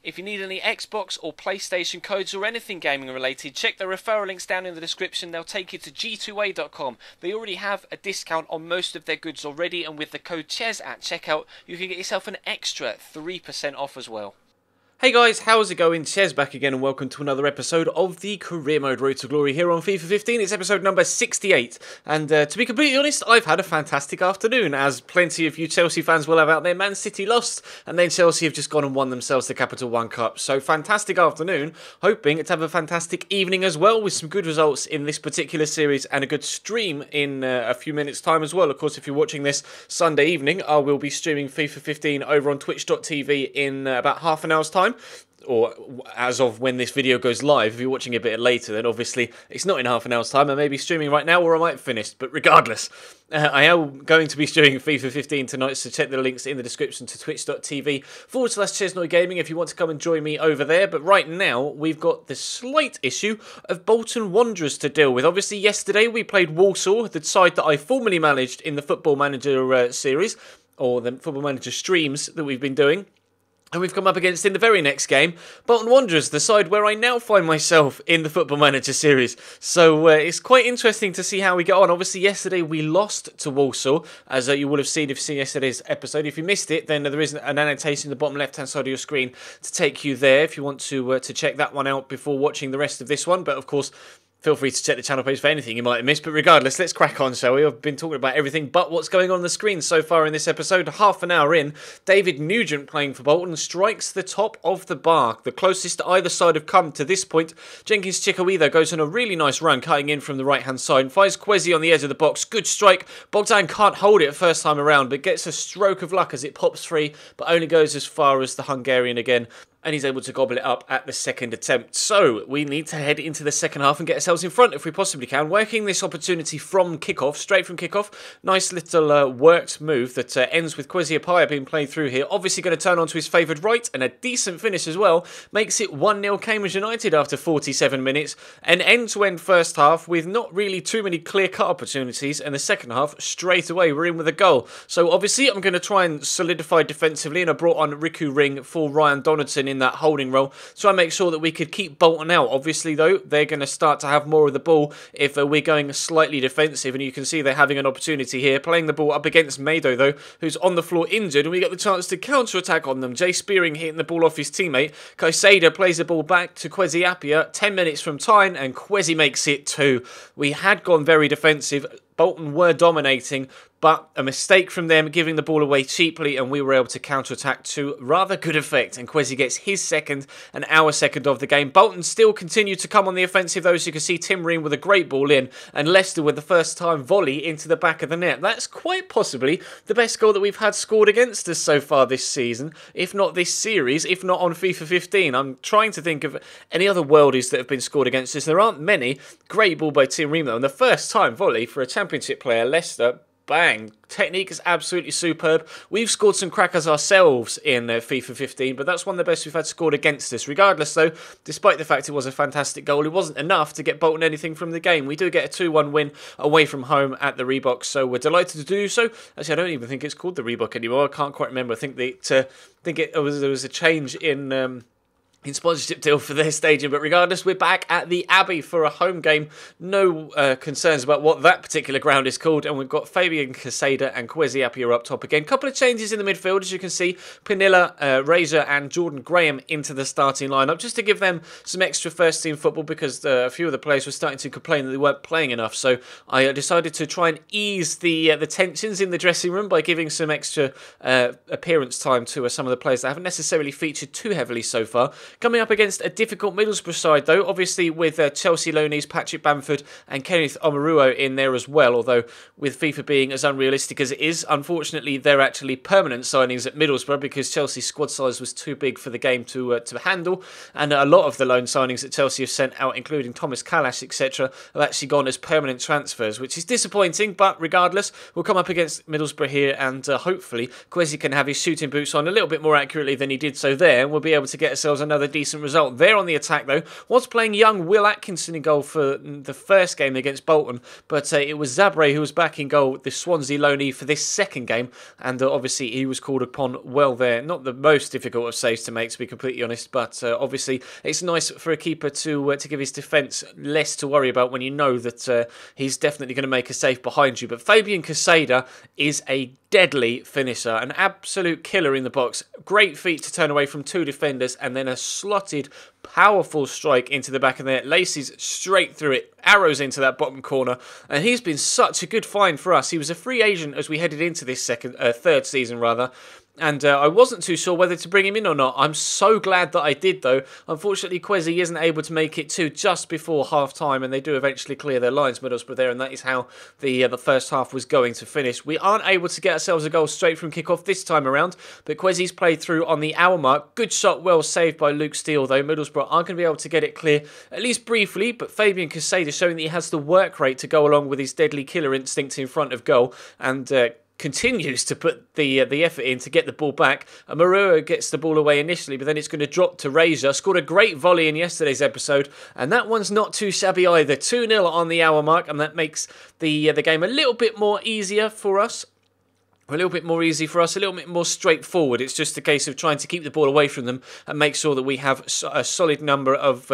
If you need any Xbox or PlayStation codes or anything gaming related, check the referral links down in the description. They'll take you to g2a.com. They already have a discount on most of their goods already, and with the code CHES at checkout, you can get yourself an extra 3% off as well. Hey guys, how's it going? Ches back again and welcome to another episode of the Career Mode Road to Glory here on FIFA 15. It's episode number 68 and to be completely honest, I've had a fantastic afternoon, as plenty of you Chelsea fans will have out there. Man City lost and then Chelsea have just gone and won themselves the Capital One Cup. So fantastic afternoon, hoping to have a fantastic evening as well with some good results in this particular series and a good stream in a few minutes time as well. Of course, if you're watching this Sunday evening, I will be streaming FIFA 15 over on twitch.tv in about half an hour's time. Or as of when this video goes live. If you're watching a bit later, then obviously it's not in half an hour's time. I may be streaming right now or I might have finished. But regardless, I am going to be streaming FIFA 15 tonight, so check the links in the description to twitch.tv/Chesnoy Gaming if you want to come and join me over there. But right now, we've got the slight issue of Bolton Wanderers to deal with. Obviously, yesterday we played Walsall, the side that I formerly managed in the Football Manager series, or the Football Manager streams that we've been doing. And we've come up against, in the very next game, Bolton Wanderers, the side where I now find myself in the Football Manager series. So it's quite interesting to see how we get on. Obviously, yesterday we lost to Walsall, as you will have seen if you've seen yesterday's episode. If you missed it, then there is an annotation in the bottom left-hand side of your screen to take you there if you want to check that one out before watching the rest of this one. But of course, feel free to check the channel page for anything you might have missed. But regardless, let's crack on, shall we? I've been talking about everything but what's going on the screen so far in this episode. Half an hour in, David Nugent playing for Bolton strikes the top of the bar. The closest either side have come to this point. Jenkins Chikawida goes on a really nice run, cutting in from the right-hand side. Finds Kwesi on the edge of the box. Good strike. Bogdan can't hold it first time around, but gets a stroke of luck as it pops free, but only goes as far as the Hungarian again. And he's able to gobble it up at the second attempt. So we need to head into the second half and get ourselves in front if we possibly can. Working this opportunity from kickoff, straight from kickoff. Nice little worked move that ends with Kwesi Appiah being played through here. Obviously going to turn onto his favoured right, and a decent finish as well. Makes it 1-0 Cambridge United after 47 minutes. An end-to-end first half with not really too many clear-cut opportunities. And the second half, straight away, we're in with a goal. So obviously I'm going to try and solidify defensively, and I brought on Riku Ring for Ryan Donaldson in that holding role, so I make sure that we could keep Bolton out. Obviously though, they're going to start to have more of the ball if we're going slightly defensive, and you can see they're having an opportunity here, playing the ball up against Mado though, who's on the floor injured, and we get the chance to counter-attack on them. Jay Spearing hitting the ball off his teammate. Kaiseda plays the ball back to Kwesi Appiah, 10 minutes from time, and Kwesi makes it 2. We had gone very defensive. Bolton were dominating, but a mistake from them giving the ball away cheaply, and we were able to counter-attack to rather good effect, and Kwesi gets his second and our second of the game. Bolton still continue to come on the offensive though, so you can see Tim Ream with a great ball in, and Leicester with the first time volley into the back of the net. That's quite possibly the best goal that we've had scored against us so far this season, if not this series, if not on FIFA 15. I'm trying to think of any other worldies that have been scored against us. There aren't many. Great ball by Tim Ream though, and the first time volley for a Championship player, Leicester. Bang. Technique is absolutely superb. We've scored some crackers ourselves in FIFA 15, but that's one of the best we've had scored against us. Regardless though, despite the fact it was a fantastic goal, it wasn't enough to get Bolton anything from the game. We do get a 2-1 win away from home at the Reebok, so we're delighted to do so. Actually, I don't even think it's called the Reebok anymore. I can't quite remember. I think there was a change in sponsorship deal for their stadium, but regardless, we're back at the Abbey for a home game. No concerns about what that particular ground is called, and we've got Fabian Caseda and Kwesi Appiah up top again. Couple of changes in the midfield, as you can see. Pinilla, Razor and Jordan Graham into the starting lineup, just to give them some extra first team football, because a few of the players were starting to complain that they weren't playing enough, so I decided to try and ease the tensions in the dressing room by giving some extra appearance time to some of the players that haven't necessarily featured too heavily so far. Coming up against a difficult Middlesbrough side though, obviously with Chelsea loanees Patrick Bamford and Kenneth Omaruo in there as well, although with FIFA being as unrealistic as it is, unfortunately they're actually permanent signings at Middlesbrough because Chelsea's squad size was too big for the game to handle, and a lot of the loan signings that Chelsea have sent out, including Thomas Kalash, etc., have actually gone as permanent transfers, which is disappointing, but regardless, we'll come up against Middlesbrough here, and hopefully Kwesi can have his shooting boots on a little bit more accurately than he did so there, and we'll be able to get ourselves another another decent result. There on the attack, though, was playing young Will Atkinson in goal for the first game against Bolton, but it was Zabre who was back in goal, the Swansea loanee, for this second game, and obviously he was called upon well there. Not the most difficult of saves to make, to be completely honest, but obviously it's nice for a keeper to give his defence less to worry about when you know that he's definitely going to make a save behind you. But Fabian Casada is a deadly finisher, an absolute killer in the box. Great feat to turn away from two defenders, and then a slotted, powerful strike into the back of the net. Laces straight through it, arrows into that bottom corner, and he's been such a good find for us. He was a free agent as we headed into this third season, and I wasn't too sure whether to bring him in or not. I'm so glad that I did, though. Unfortunately, Kwesi isn't able to make it to just before half-time, and they do eventually clear their lines, Middlesbrough there, and that is how the first half was going to finish. We aren't able to get ourselves a goal straight from kick-off this time around, but Kwesi's played through on the hour mark. Good shot, well saved by Luke Steele, though. Middlesbrough aren't going to be able to get it clear, at least briefly, but Fabian Casada showing that he has the work rate to go along with his deadly killer instinct in front of goal, and continues to put the effort in to get the ball back. Marua gets the ball away initially, but then it's going to drop to Razor. Scored a great volley in yesterday's episode, and that one's not too shabby either. 2-0 on the hour mark, and that makes the game a little bit more easier for us. A little bit more easy for us, a little bit more straightforward. It's just a case of trying to keep the ball away from them and make sure that we have a solid number of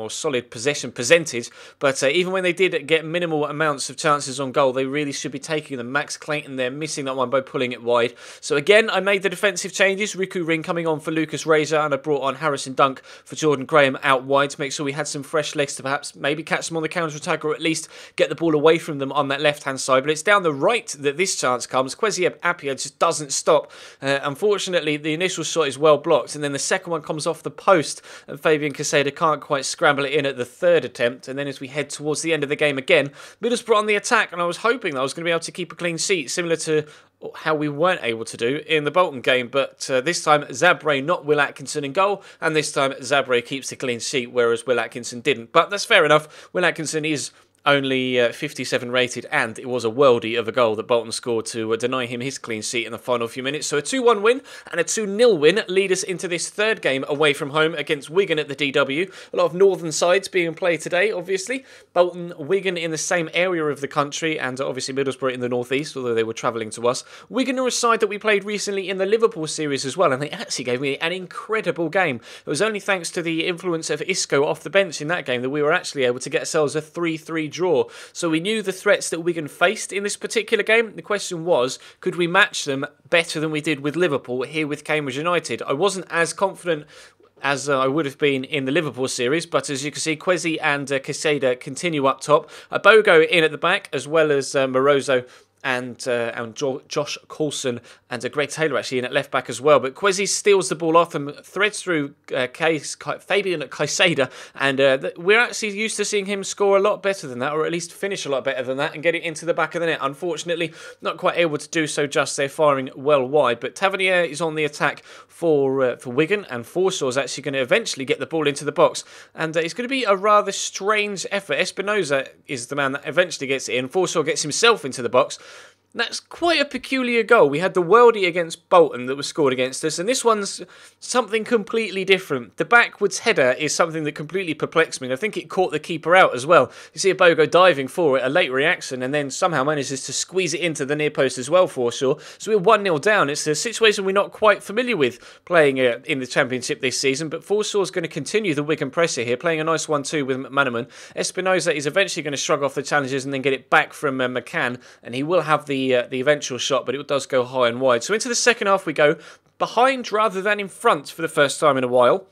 solid possession percentage, but even when they did get minimal amounts of chances on goal, they really should be taking them. Max Clayton there missing that one by pulling it wide. So again, I made the defensive changes. Riku Ring coming on for Lucas Razor, and I brought on Harrison Dunk for Jordan Graham out wide to make sure we had some fresh legs to perhaps maybe catch them on the counter-attack, or at least get the ball away from them on that left-hand side. But it's down the right that this chance comes. Kwesi Appiah just doesn't stop. Unfortunately, the initial shot is well blocked, and then the second one comes off the post, and Fabian Casada can't quite scramble it in at the third attempt. And then as we head towards the end of the game again, Middlesbrough on the attack, and I was hoping that I was going to be able to keep a clean sheet, similar to how we weren't able to do in the Bolton game, but this time Zabre, not Will Atkinson, in goal, and this time Zabre keeps the clean sheet, whereas Will Atkinson didn't. But that's fair enough. Will Atkinson is only 57 rated, and it was a worldie of a goal that Bolton scored to deny him his clean sheet in the final few minutes. So a 2-1 win and a 2-0 win lead us into this third game away from home against Wigan at the DW. A lot of northern sides being played today, obviously. Bolton, Wigan in the same area of the country, and obviously Middlesbrough in the northeast, although they were travelling to us. Wigan are a side that we played recently in the Liverpool series as well, and they actually gave me an incredible game. It was only thanks to the influence of Isco off the bench in that game that we were actually able to get ourselves a 3-3 draw. So we knew the threats that Wigan faced in this particular game. The question was, could we match them better than we did with Liverpool here with Cambridge United? I wasn't as confident as I would have been in the Liverpool series, but as you can see, Kwesi and Casada continue up top. Bogo in at the back, as well as Morozo and Josh Coulson and Greg Taylor actually in at left back as well. But Kwesi steals the ball off and threads through Fabian Casada, and we're actually used to seeing him score a lot better than that, or at least finish a lot better than that, and get it into the back of the net. Unfortunately, not quite able to do so just there, firing well wide. But Tavernier is on the attack for Wigan, and Forshaw is actually going to eventually get the ball into the box, and it's going to be a rather strange effort. Espinoza is the man that eventually gets it in. Forshaw gets himself into the box. That's quite a peculiar goal. We had the worldie against Bolton that was scored against us, and this one's something completely different. The backwards header is something that completely perplexed me, and I think it caught the keeper out as well. You see Bogo diving for it, a late reaction, and then somehow manages to squeeze it into the near post as well, Forshaw. So we're 1-0 down. It's a situation we're not quite familiar with playing in the Championship this season, but Forshaw's going to continue the Wigan pressure here, playing a nice 1-2 with McManaman. Espinoza is eventually going to shrug off the challenges and then get it back from McCann, and he will have the eventual shot, but it does go high and wide. So into the second half we go, behind rather than in front for the first time in a while.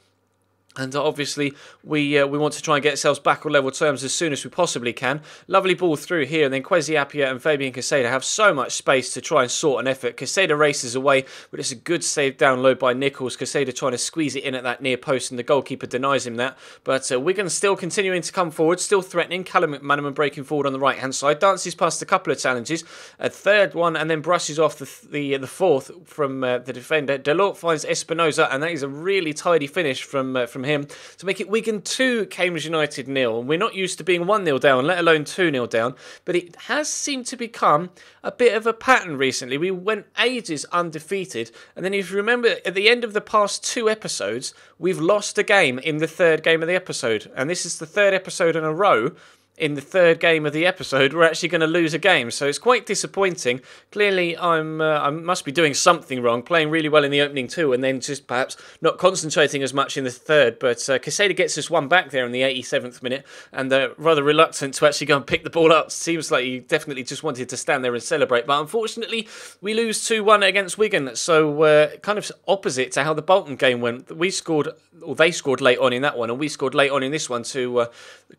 And obviously, we want to try and get ourselves back on level terms as soon as we possibly can. Lovely ball through here, and then Kwesi Appiah and Fabian Casada have so much space to try and sort an effort. Casada races away, but it's a good save down low by Nichols. Casada trying to squeeze it in at that near post, and the goalkeeper denies him that. But Wigan still continuing to come forward, still threatening. Callum McManaman breaking forward on the right-hand side. Dances past a couple of challenges. A third one, and then brushes off the fourth from the defender. Delort finds Espinoza, and that is a really tidy finish from him to make it Wigan 2, Cambridge United 0. And we're not used to being 1-0 down, let alone 2-0 down, but it has seemed to become a bit of a pattern recently. We went ages undefeated, and then if you remember, at the end of the past 2 episodes, we've lost a game in the 3rd game of the episode, and this is the 3rd episode in a row. In the 3rd game of the episode, we're actually going to lose a game, so it's quite disappointing. Clearly, I must be doing something wrong, playing really well in the opening 2, and then just perhaps not concentrating as much in the 3rd. But Casada gets us one back there in the 87th minute, and rather reluctant to actually go and pick the ball up. Seems like he definitely just wanted to stand there and celebrate. But unfortunately, we lose 2-1 against Wigan, so kind of opposite to how the Bolton game went. We scored, or they scored late on in that one, and we scored late on in this one to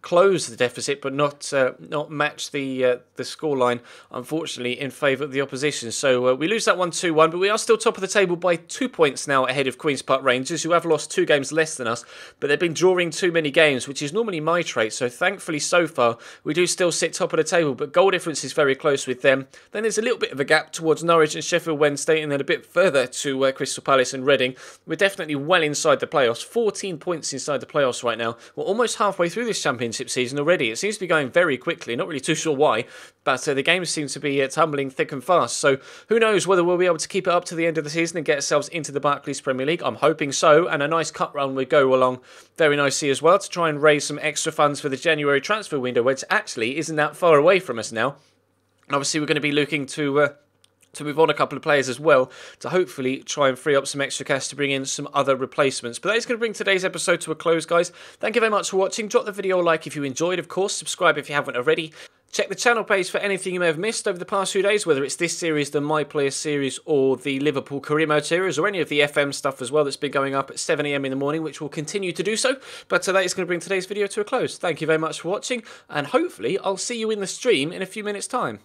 close the deficit, but not match the scoreline, unfortunately, in favour of the opposition. So we lose that one 2-1, but we are still top of the table by 2 points now ahead of Queen's Park Rangers, who have lost 2 games less than us, but they've been drawing too many games, which is normally my trait. So thankfully, so far, we do still sit top of the table, but goal difference is very close with them. Then there's a little bit of a gap towards Norwich and Sheffield Wednesday, and then a bit further to Crystal Palace and Reading. We're definitely well inside the playoffs, 14 points inside the playoffs right now. We're almost halfway through this championship season already. It seems to be going very quickly, not really too sure why, but the games seem to be tumbling thick and fast. So who knows whether we'll be able to keep it up to the end of the season and get ourselves into the Barclays Premier League. I'm hoping so, and a nice cup run would go along very nicely as well to try and raise some extra funds for the January transfer window, which actually isn't that far away from us now. And obviously we're going to be looking to move on a couple of players as well, to hopefully try and free up some extra cash to bring in some other replacements. But that is going to bring today's episode to a close, guys. Thank you very much for watching. Drop the video a like if you enjoyed, of course. Subscribe if you haven't already. Check the channel page for anything you may have missed over the past few days, whether it's this series, the My Player series, or the Liverpool Career Mode series, or any of the FM stuff as well that's been going up at 7 AM in the morning, which will continue to do so. But that is going to bring today's video to a close. Thank you very much for watching, and hopefully I'll see you in the stream in a few minutes' time.